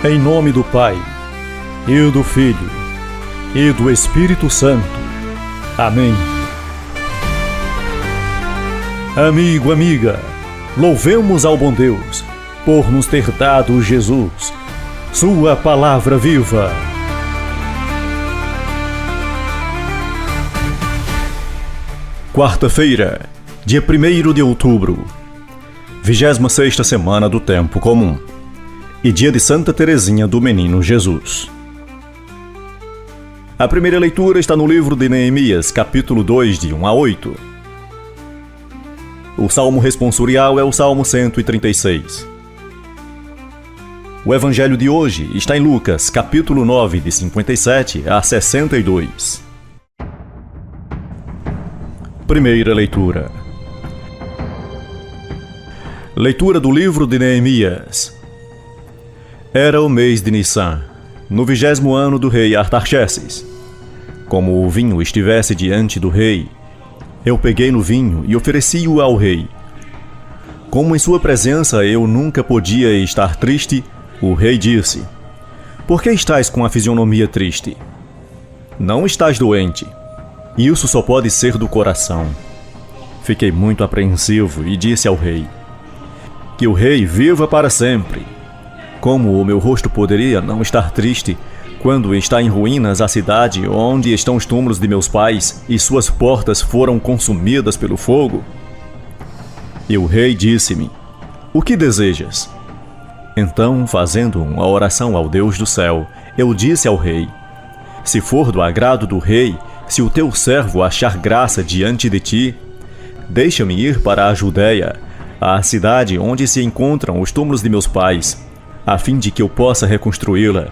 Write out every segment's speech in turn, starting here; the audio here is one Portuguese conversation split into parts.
Em nome do Pai, e do Filho, e do Espírito Santo. Amém. Amigo, amiga, louvemos ao bom Deus por nos ter dado Jesus, sua palavra viva. Quarta-feira, dia 1º de outubro, 26ª semana do Tempo Comum, e dia de Santa Teresinha do Menino Jesus. A primeira leitura está no livro de Neemias, capítulo 2, de 1 a 8. O salmo responsorial é o Salmo 136. O evangelho de hoje está em Lucas, capítulo 9, de 57 a 62. Primeira leitura. Leitura do livro de Neemias. Era o mês de Nissan, no 20º ano do rei Artaxerxes. Como o vinho estivesse diante do rei, eu peguei no vinho e ofereci-o ao rei. Como em sua presença eu nunca podia estar triste, o rei disse: Por que estás com a fisionomia triste? Não estás doente. Isso só pode ser do coração. Fiquei muito apreensivo e disse ao rei: Que o rei viva para sempre. Como o meu rosto poderia não estar triste quando está em ruínas a cidade onde estão os túmulos de meus pais e suas portas foram consumidas pelo fogo? E o rei disse-me: O que desejas? Então, fazendo uma oração ao Deus do céu, eu disse ao rei: Se for do agrado do rei, se o teu servo achar graça diante de ti, deixa-me ir para a Judéia, a cidade onde se encontram os túmulos de meus pais, a fim de que eu possa reconstruí-la.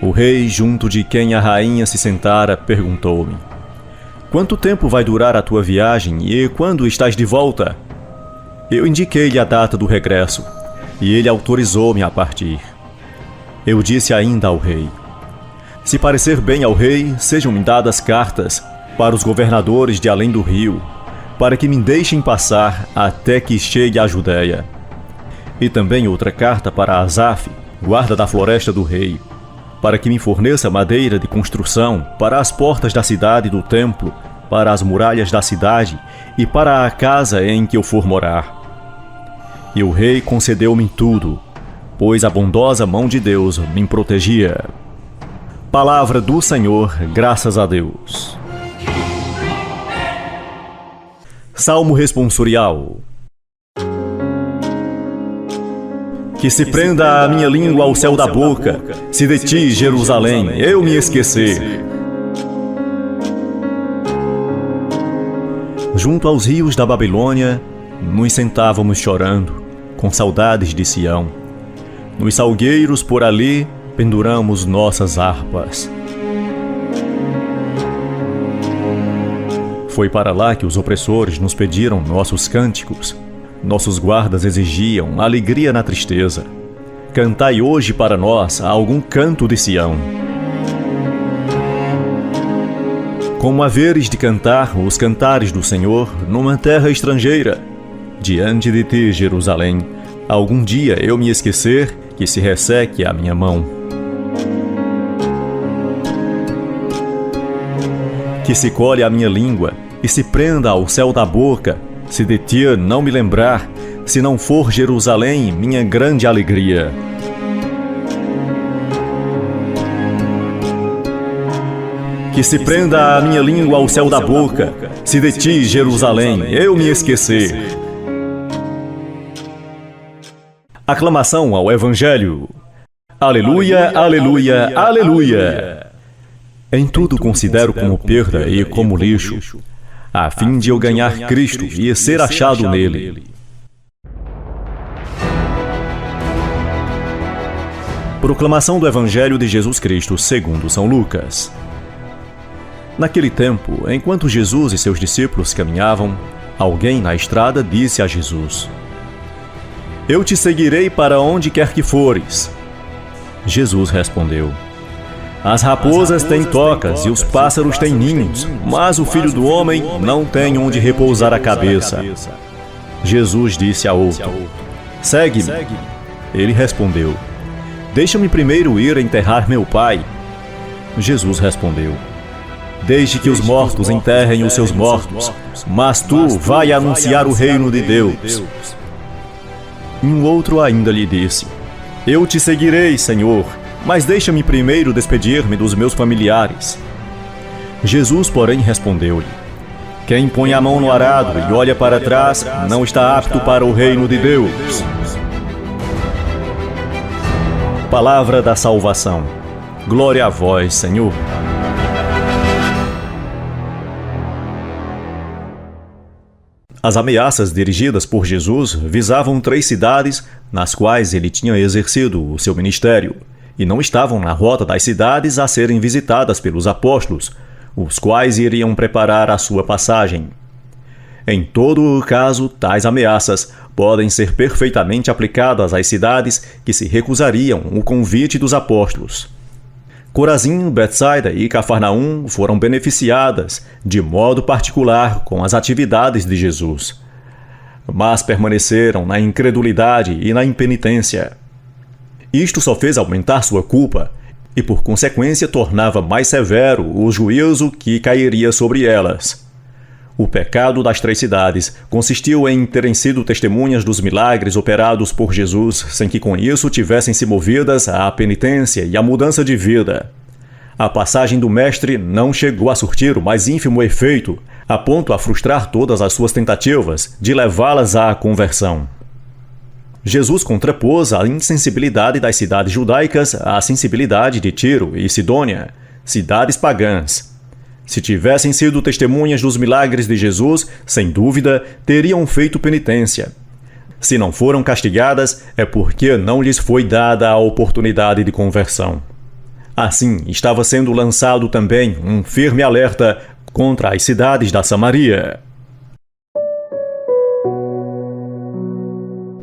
O rei, junto de quem a rainha se sentara, perguntou-me: Quanto tempo vai durar a tua viagem e quando estás de volta? Eu indiquei-lhe a data do regresso, e ele autorizou-me a partir. Eu disse ainda ao rei: Se parecer bem ao rei, sejam-me dadas cartas para os governadores de além do rio, para que me deixem passar até que chegue à Judéia. E também outra carta para Asaf, guarda da floresta do rei, para que me forneça madeira de construção para as portas da cidade e do templo, para as muralhas da cidade e para a casa em que eu for morar. E o rei concedeu-me tudo, pois a bondosa mão de Deus me protegia. Palavra do Senhor, graças a Deus. Salmo responsorial. Que se prenda a minha língua ao céu da boca, se de ti, Jerusalém, eu me esquecer. Junto aos rios da Babilônia, nos sentávamos chorando, com saudades de Sião. Nos salgueiros por ali, penduramos nossas harpas. Foi para lá que os opressores nos pediram nossos cânticos. Nossos guardas exigiam alegria na tristeza. Cantai hoje para nós algum canto de Sião. Como haveres de cantar os cantares do Senhor numa terra estrangeira, diante de ti, Jerusalém, algum dia eu me esquecer, que se resseque a minha mão. Que se colhe a minha língua e se prenda ao céu da boca, se de ti não me lembrar, se não for Jerusalém minha grande alegria. Que se prenda a minha língua ao céu da boca, se de ti, Jerusalém, eu me esquecer. Aclamação ao Evangelho. Aleluia, aleluia, aleluia. Em tudo considero como perda e como lixo, a fim de eu ganhar Cristo e ser achado nele. Proclamação do Evangelho de Jesus Cristo segundo São Lucas. Naquele tempo, enquanto Jesus e seus discípulos caminhavam, alguém na estrada disse a Jesus: Eu te seguirei para onde quer que fores. Jesus respondeu: As raposas têm tocas e os pássaros têm ninhos, mas o Filho do Homem não tem onde repousar a cabeça. Jesus disse a outro: Segue-me. Ele respondeu: Deixa-me primeiro ir enterrar meu pai. Jesus respondeu: Deixe que os mortos enterrem os seus mortos, mas tu vai anunciar o reino de Deus. E um outro ainda lhe disse: Eu te seguirei, Senhor, mas deixa-me primeiro despedir-me dos meus familiares. Jesus, porém, respondeu-lhe: Quem põe a mão no arado e olha para trás não está apto para o reino de Deus. Palavra da salvação. Glória a vós, Senhor. As ameaças dirigidas por Jesus visavam 3 cidades nas quais ele tinha exercido o seu ministério, e não estavam na rota das cidades a serem visitadas pelos apóstolos, os quais iriam preparar a sua passagem. Em todo o caso, tais ameaças podem ser perfeitamente aplicadas às cidades que se recusariam o convite dos apóstolos. Corazim, Betsaida e Cafarnaum foram beneficiadas, de modo particular, com as atividades de Jesus, mas permaneceram na incredulidade e na impenitência. Isto só fez aumentar sua culpa e, por consequência, tornava mais severo o juízo que cairia sobre elas. O pecado das 3 cidades consistiu em terem sido testemunhas dos milagres operados por Jesus, sem que com isso tivessem se movidas à penitência e à mudança de vida. A passagem do Mestre não chegou a surtir o mais ínfimo efeito, a ponto a frustrar todas as suas tentativas de levá-las à conversão. Jesus contrapôs a insensibilidade das cidades judaicas à sensibilidade de Tiro e Sidônia, cidades pagãs. Se tivessem sido testemunhas dos milagres de Jesus, sem dúvida, teriam feito penitência. Se não foram castigadas, é porque não lhes foi dada a oportunidade de conversão. Assim, estava sendo lançado também um firme alerta contra as cidades da Samaria.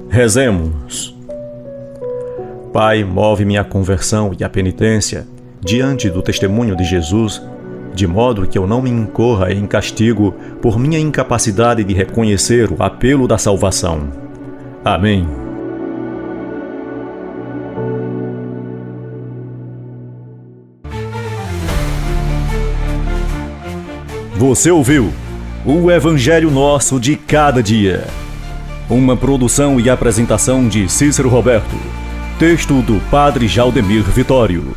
Rezemos. Pai, move-me à conversão e à penitência diante do testemunho de Jesus, de modo que eu não me incorra em castigo por minha incapacidade de reconhecer o apelo da salvação. Amém. Você ouviu o Evangelho Nosso de Cada Dia. Uma produção e apresentação de Cícero Roberto. Texto do Padre Jaldemir Vitório.